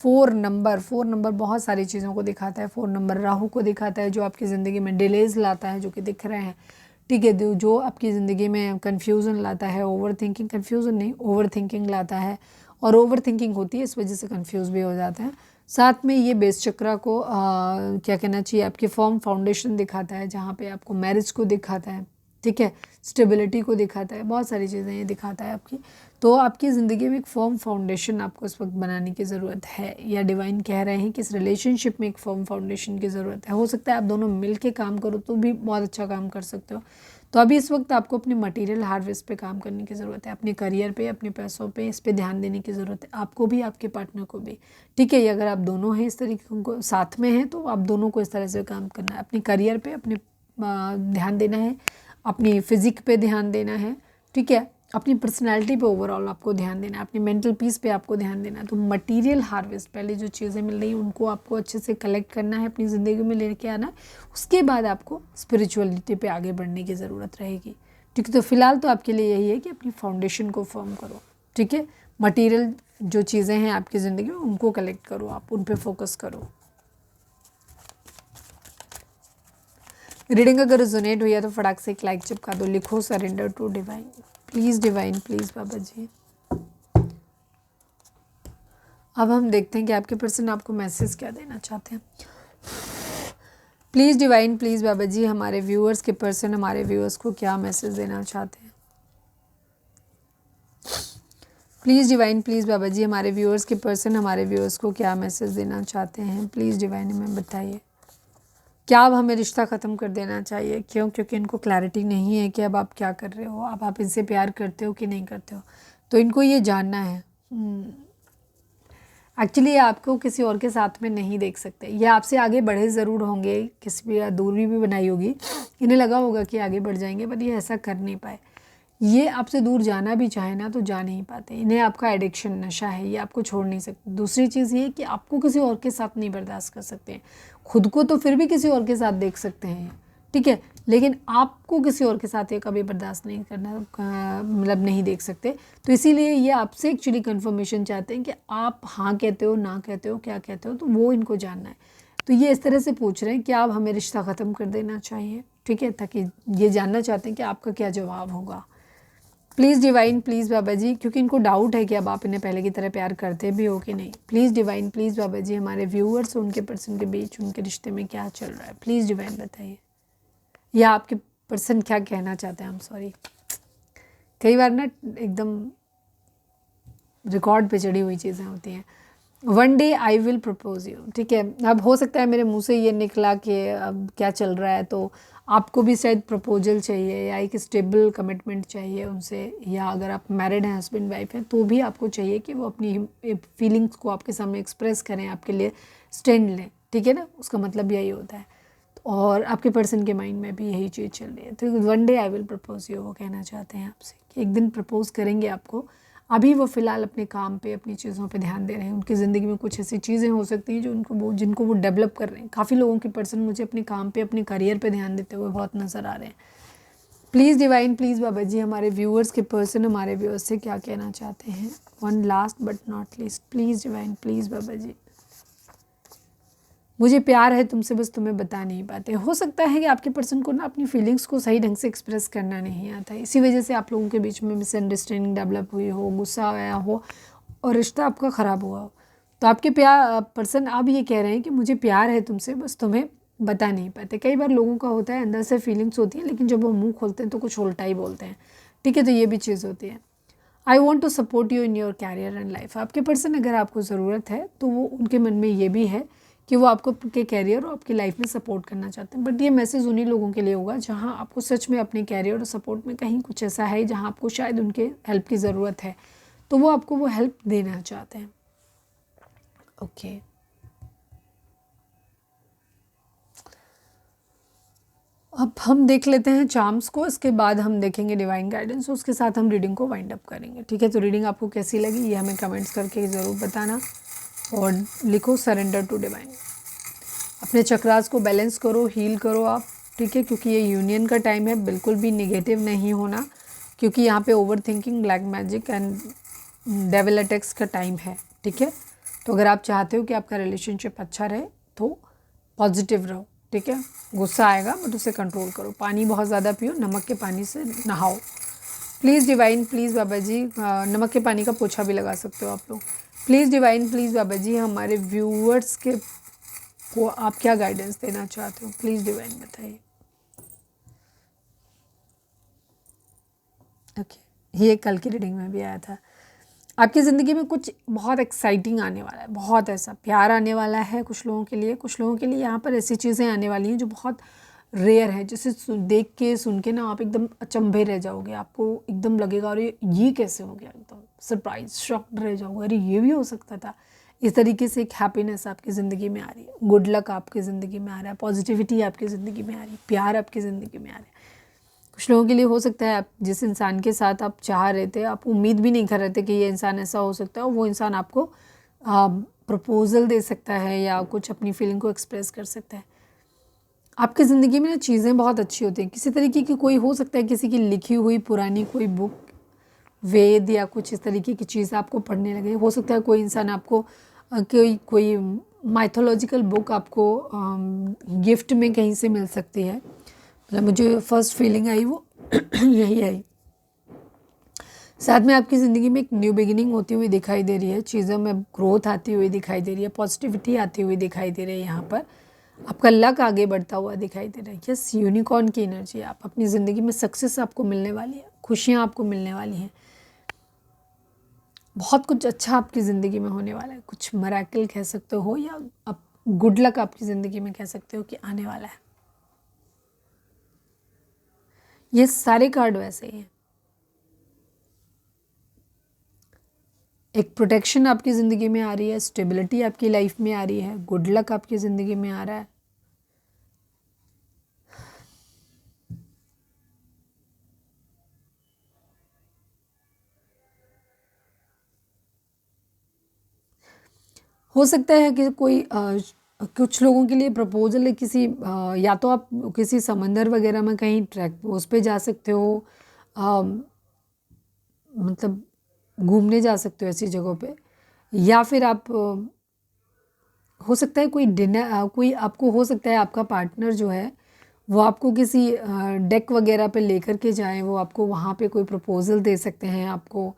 4 नंबर बहुत सारी चीज़ों को दिखाता है। 4 नंबर राहु को दिखाता है, जो आपकी ज़िंदगी में डिलेज़ लाता है, जो कि दिख रहे हैं, ठीक है, जो आपकी ज़िंदगी में कन्फ्यूज़न लाता है, ओवर थिंकिंग, कन्फ्यूज़न नहीं, ओवर थिंकिंग लाता है, और ओवर थिंकिंग होती है, इस वजह से कन्फ्यूज़ भी हो जाते हैं। साथ में ये बेस चक्रा को क्या कहना चाहिए, आपकी फॉर्म फाउंडेशन दिखाता है, जहाँ पे आपको मैरिज को दिखाता है, ठीक है, स्टेबिलिटी को दिखाता है, बहुत सारी चीज़ें ये दिखाता है आपकी। तो आपकी ज़िंदगी में एक फॉर्म फाउंडेशन आपको इस वक्त बनाने की ज़रूरत है, या डिवाइन कह रहे हैं कि इस रिलेशनशिप में एक फॉर्म फाउंडेशन की ज़रूरत है। हो सकता है आप दोनों मिल के काम करो तो भी बहुत अच्छा काम कर सकते हो। तो अभी इस वक्त आपको अपने मटेरियल हार्वेस्ट पे काम करने की ज़रूरत है, अपने करियर पे, अपने पैसों पे, इस पे ध्यान देने की ज़रूरत है, आपको भी, आपके पार्टनर को भी, ठीक है। ये अगर आप दोनों हैं इस तरीके को साथ में हैं, तो आप दोनों को इस तरह से काम करना है। अपने करियर पे अपने ध्यान देना है, अपनी फिजिक पे ध्यान देना है, ठीक है, अपनी पर्सनालिटी पे ओवरऑल आपको ध्यान देना है, अपनी मेंटल पीस पे आपको ध्यान देना है। तो मटेरियल हार्वेस्ट, पहले जो चीज़ें मिल रही हैं उनको आपको अच्छे से कलेक्ट करना है, अपनी ज़िंदगी में लेके आना है। उसके बाद आपको स्पिरिचुअलिटी पे आगे बढ़ने की ज़रूरत रहेगी, ठीक है। तो फिलहाल तो आपके लिए यही है कि अपनी फाउंडेशन को फॉर्म करो, ठीक है। मटेरियल जो चीज़ें हैं आपकी ज़िंदगी में उनको कलेक्ट करो, आप उन पे फोकस करो। रीडिंग अगर रिजोनेट हुई है तो फटाक से एक लाइक चिपका दो, लिखो surrender to divine. Please divine, please Baba ji. अब हम देखते हैं कि आपके पर्सन आपको मैसेज क्या देना चाहते हैं। प्लीज़ डिवाइन, प्लीज़ बाबा जी, हमारे व्यूअर्स के पर्सन हमारे व्यूअर्स को क्या मैसेज देना चाहते हैं। प्लीज़ डिवाइन, प्लीज़ बाबा जी, हमारे व्यूअर्स के पर्सन हमारे व्यूअर्स को क्या मैसेज देना चाहते हैं। प्लीज़ डिवाइन हमें बताइए, क्या अब हमें रिश्ता ख़त्म कर देना चाहिए? क्यों? क्योंकि इनको क्लैरिटी नहीं है कि अब आप क्या कर रहे हो, अब आप इनसे प्यार करते हो कि नहीं करते हो, तो इनको ये जानना है। एक्चुअली ये आपको किसी और के साथ में नहीं देख सकते। ये आपसे आगे बढ़े ज़रूर होंगे, किसी भी दूरी भी बनाई होगी, इन्हें लगा होगा कि आगे बढ़ जाएंगे, बट ये ऐसा कर नहीं पाए। ये आपसे दूर जाना भी चाहे ना तो जा नहीं पाते। इन्हें आपका एडिक्शन, नशा है, ये आपको छोड़ नहीं सकते। दूसरी चीज़ ये कि आपको किसी और के साथ नहीं बर्दाश्त कर सकते। खुद को तो फिर भी किसी और के साथ देख सकते हैं, ठीक है, लेकिन आपको किसी और के साथ ये कभी बर्दाश्त नहीं करना, मतलब नहीं देख सकते। तो इसीलिए ये आपसे एक्चुअली कंफर्मेशन चाहते हैं कि आप हाँ कहते हो, ना कहते हो, क्या कहते हो, तो वो इनको जानना है। तो ये इस तरह से पूछ रहे हैं कि आप हमें रिश्ता ख़त्म कर देना चाहिए, ठीक है, ताकि ये जानना चाहते हैं कि आपका क्या जवाब होगा। प्लीज़ डिवाइन, प्लीज़ बाबा जी, क्योंकि इनको डाउट है कि अब आप इन्हें पहले की तरह प्यार करते भी हो कि नहीं। प्लीज़ डिवाइन, प्लीज़ बाबा जी, हमारे व्यूअर्स उनके पर्सन के बीच उनके रिश्ते में क्या चल रहा है, प्लीज़ डिवाइन बताइए, या आपके पर्सन क्या कहना चाहते हैं। सॉरी, कई बार ना एकदम रिकॉर्ड पे चढ़ी हुई चीज़ें होती हैं। One day I will propose you, ठीक है। अब हो सकता है मेरे मुंह से ये निकला कि अब क्या चल रहा है, तो आपको भी शायद प्रपोजल चाहिए या एक स्टेबल कमिटमेंट चाहिए उनसे, या अगर आप मैरिड हैं, हस्बैंड वाइफ हैं, तो भी आपको चाहिए कि वो अपनी फीलिंग्स को आपके सामने एक्सप्रेस करें, आपके लिए स्टैंड लें, ठीक है ना। उसका मतलब यही होता है। और आपके पर्सन के माइंड में भी यही चीज़ चल रही है। तो one day I will propose you, वो कहना चाहते हैं आपसे कि एक दिन प्रपोज करेंगे आपको। अभी वो फ़िलहाल अपने काम पे, अपनी चीज़ों पे ध्यान दे रहे हैं। उनकी ज़िंदगी में कुछ ऐसी चीज़ें हो सकती हैं जो जिनको वो डेवलप कर रहे हैं। काफ़ी लोगों के पर्सन मुझे अपने काम पे, अपने करियर पे ध्यान देते हुए बहुत नज़र आ रहे हैं। प्लीज़ डिवाइन, प्लीज़ बाबा जी, हमारे व्यूअर्स के पर्सन हमारे व्यूअर्स से क्या कहना चाहते हैं। One last but not least, please divine, please Baba ji, मुझे प्यार है तुमसे, बस तुम्हें बता नहीं पाते। हो सकता है कि आपके पर्सन को ना अपनी फीलिंग्स को सही ढंग से एक्सप्रेस करना नहीं आता है, इसी वजह से आप लोगों के बीच में मिसअंडरस्टैंडिंग डेवलप हुई हो, गुस्सा आया हो और रिश्ता आपका ख़राब हुआ हो। तो आपके पर्सन अब ये कह रहे हैं कि मुझे प्यार है तुमसे, बस तुम्हें बता नहीं पाते। कई बार लोगों का होता है अंदर से फीलिंग्स होती हैं, लेकिन जब वो मुँह खोलते हैं तो कुछ उल्टा ही बोलते हैं, ठीक है। तो ये भी चीज़ होती है। I want to support you in your career and life. आपके पर्सन अगर आपको ज़रूरत है तो वो उनके मन में ये भी है कि वो आपको आपके कैरियर और आपकी लाइफ में सपोर्ट करना चाहते हैं। बट ये मैसेज उन्हीं लोगों के लिए होगा जहाँ आपको सच में अपने कैरियर और सपोर्ट में कहीं कुछ ऐसा है जहाँ आपको शायद उनके हेल्प की ज़रूरत है, तो वो आपको वो हेल्प देना चाहते हैं। ओके अब हम देख लेते हैं चार्म्स को, इसके बाद हम देखेंगे डिवाइन गाइडेंस, उसके साथ हम रीडिंग को वाइंड अप करेंगे, ठीक है। तो रीडिंग आपको कैसी लगी ये हमें कमेंट्स करके ज़रूर बताना, और लिखो सरेंडर टू डिवाइन। अपने चक्रास को बैलेंस करो, हील करो आप, ठीक है, क्योंकि ये यूनियन का टाइम है। बिल्कुल भी निगेटिव नहीं होना, क्योंकि यहाँ पे over thinking, black magic and devil attacks का टाइम है, ठीक है। तो अगर आप चाहते हो कि आपका रिलेशनशिप अच्छा रहे तो पॉजिटिव रहो, ठीक है। गुस्सा आएगा बट उसे कंट्रोल करो, पानी बहुत ज़्यादा पियो, नमक के पानी से नहाओ। प्लीज़ डिवाइन, प्लीज़ बाबा जी, नमक के पानी का पोछा भी लगा सकते हो आप लोग। प्लीज़ डिवाइन, प्लीज़ बाबा जी, हमारे व्यूअर्स के को आप क्या गाइडेंस देना चाहते हो, प्लीज़ डिवाइन बताइए। ओके, ये कल की रीडिंग में भी आया था। आपकी ज़िंदगी में कुछ बहुत एक्साइटिंग आने वाला है, बहुत ऐसा प्यार आने वाला है कुछ लोगों के लिए। कुछ लोगों के लिए यहाँ पर ऐसी चीज़ें आने वाली हैं जो बहुत रेयर है, जिसे देख के सुन के ना आप एकदम अचंभे रह जाओगे। आपको एकदम लगेगा अरे ये कैसे हो गया, एकदम सरप्राइज, शॉक्ड रह जाओगे, अरे ये भी हो सकता था। इस तरीके से एक हैप्पीनेस आपकी ज़िंदगी में आ रही है, गुड लक आपकी ज़िंदगी में आ रहा है, पॉजिटिविटी आपकी ज़िंदगी में आ रही है, प्यार आपकी ज़िंदगी में आ रहा है। कुछ लोगों के लिए हो सकता है आप जिस इंसान के साथ आप चाह रहे थे, आप उम्मीद भी नहीं कर रहे थे कि ये इंसान ऐसा हो सकता है, और वो इंसान आपको प्रपोजल दे सकता है या कुछ अपनी फीलिंग को एक्सप्रेस कर सकता है। आपकी ज़िंदगी में ना चीज़ें बहुत अच्छी होती हैं, किसी तरीके की कोई हो सकता है, किसी की लिखी हुई पुरानी कोई बुक, वेद या कुछ इस तरीके की चीज़ आपको पढ़ने लगे। हो सकता है कोई इंसान आपको कोई माइथोलॉजिकल बुक आपको गिफ्ट में कहीं से मिल सकती है। मतलब मुझे फर्स्ट फीलिंग आई वो यही आई। साथ में आपकी ज़िंदगी में एक न्यू बिगिनिंग होती हुई दिखाई दे रही है, चीज़ों में ग्रोथ आती हुई दिखाई दे रही है, पॉजिटिविटी आती हुई दिखाई दे रही है। यहाँ पर आपका लक आगे बढ़ता हुआ दिखाई दे रहा है। यस, यूनिकॉर्न की एनर्जी, आप अपनी ज़िंदगी में सक्सेस आपको मिलने वाली है, खुशियाँ आपको मिलने वाली हैं, बहुत कुछ अच्छा आपकी ज़िंदगी में होने वाला है। कुछ मिरेकल कह सकते हो, या आप गुड लक आपकी ज़िंदगी में कह सकते हो कि आने वाला है। ये सारे कार्ड वैसे ही हैं। एक प्रोटेक्शन आपकी ज़िंदगी में आ रही है, स्टेबिलिटी आपकी लाइफ में आ रही है, गुड लक आपकी ज़िंदगी में आ रहा है। हो सकता है कि कोई कुछ लोगों के लिए प्रपोजल है किसी या तो आप किसी समंदर वगैरह में कहीं ट्रैक उस पे जा सकते हो, अ, मतलब घूमने जा सकते हो ऐसी जगहों पे, या फिर आप हो सकता है कोई डिनर, कोई आपको हो सकता है आपका पार्टनर जो है वो आपको किसी डेक वगैरह पे लेकर के जाएं, वो आपको वहाँ पे कोई प्रपोजल दे सकते हैं आपको,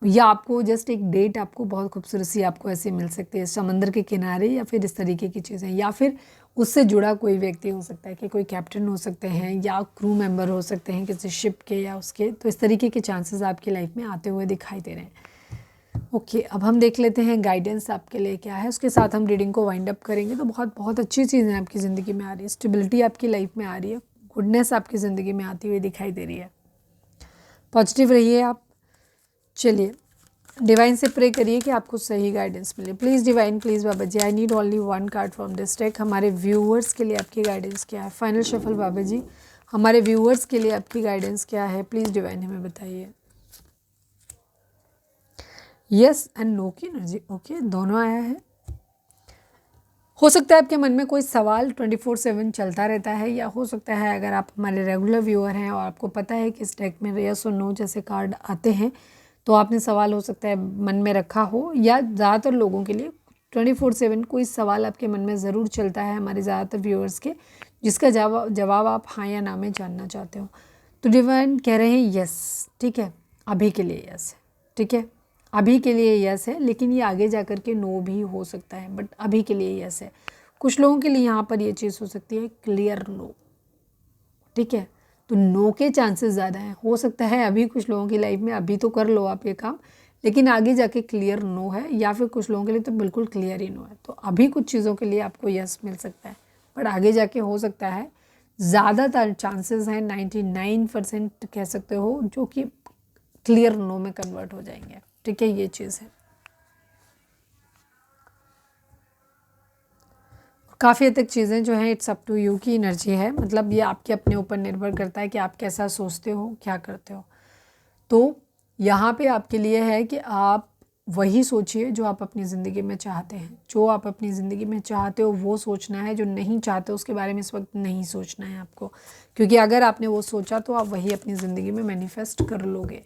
या आपको जस्ट एक डेट आपको बहुत खूबसूरत सी आपको ऐसे मिल सकती है समंदर के किनारे, या फिर इस तरीके की चीज़ें, या फिर उससे जुड़ा कोई व्यक्ति हो सकता है कि कोई कैप्टन हो सकते हैं या क्रू मेंबर हो सकते हैं किसी शिप के या उसके, तो इस तरीके के चांसेस आपकी लाइफ में आते हुए दिखाई दे रहे हैं। ओके, अब हम देख लेते हैं गाइडेंस आपके लिए क्या है, उसके साथ हम रीडिंग को वाइंड अप करेंगे। तो बहुत बहुत अच्छी चीज़ें आपकी ज़िंदगी में आ रही है, स्टेबिलिटी आपकी लाइफ में आ रही है, गुडनेस आपकी ज़िंदगी में आती हुई दिखाई दे रही है। पॉजिटिव रहिए आप। चलिए डिवाइन से प्रे करिए कि आपको सही गाइडेंस मिले। Please divine, please Baba ji, I need only one card from this deck. हमारे व्यूअर्स के लिए आपकी गाइडेंस क्या है? फाइनल शफल बाबा जी, हमारे व्यूअर्स के लिए आपकी गाइडेंस क्या है? प्लीज़ डिवाइन हमें बताइए। यस एंड नो की एनर्जी, ओके, दोनों आया है। हो सकता है आपके मन में कोई सवाल 24/7 चलता रहता है, या हो सकता है अगर आप हमारे रेगुलर व्यूअर हैं और आपको पता है कि इस डेक में यस और नो जैसे कार्ड आते हैं, तो आपने सवाल हो सकता है मन में रखा हो, या ज़्यादातर लोगों के लिए 24/7 कोई सवाल आपके मन में ज़रूर चलता है, हमारे ज़्यादातर व्यूअर्स के, जिसका जवाब आप हाँ या ना में जानना चाहते हो। तो डिवाइन कह रहे हैं यस, ठीक है, अभी के लिए यस है, ठीक है, अभी के लिए यस है, लेकिन ये आगे जा कर के नो भी हो सकता है, बट अभी के लिए यस है। कुछ लोगों के लिए यहाँ पर ये चीज़ हो सकती है क्लियर नो, ठीक है, तो नो के चांसेस ज़्यादा हैं। हो सकता है अभी कुछ लोगों की लाइफ में अभी तो कर लो आप ये काम, लेकिन आगे जाके क्लियर नो है, या फिर कुछ लोगों के लिए तो बिल्कुल क्लियर ही नो है। तो अभी कुछ चीज़ों के लिए आपको यस मिल सकता है, बट आगे जाके हो सकता है, ज़्यादातर चांसेस हैं 99% कह सकते हो, जो कि क्लियर नो में कन्वर्ट हो जाएंगे, ठीक है, ये चीज़ है। काफ़ी हद तक चीज़ें जो हैं इट्स अप टू यू की एनर्जी है, मतलब ये आपके अपने ऊपर निर्भर करता है कि आप कैसा सोचते हो, क्या करते हो। तो यहाँ पे आपके लिए है कि आप वही सोचिए जो आप अपनी ज़िंदगी में चाहते हैं, जो आप अपनी ज़िंदगी में चाहते हो वो सोचना है, जो नहीं चाहते उसके बारे में इस वक्त नहीं सोचना है आपको, क्योंकि अगर आपने वो सोचा तो आप वही अपनी ज़िंदगी में मैनिफेस्ट कर लोगे।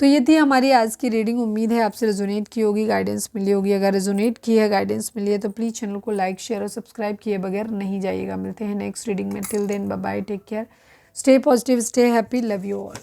तो ये थी हमारी आज की रीडिंग। उम्मीद है आपसे रेजोनेट की होगी, गाइडेंस मिली होगी। अगर रेजोनेट की है, गाइडेंस मिली है, तो प्लीज़ चैनल को लाइक, शेयर और सब्सक्राइब किए बगैर नहीं जाइएगा। मिलते हैं नेक्स्ट रीडिंग में। Till then bye bye, take care, stay positive, stay happy, love you all.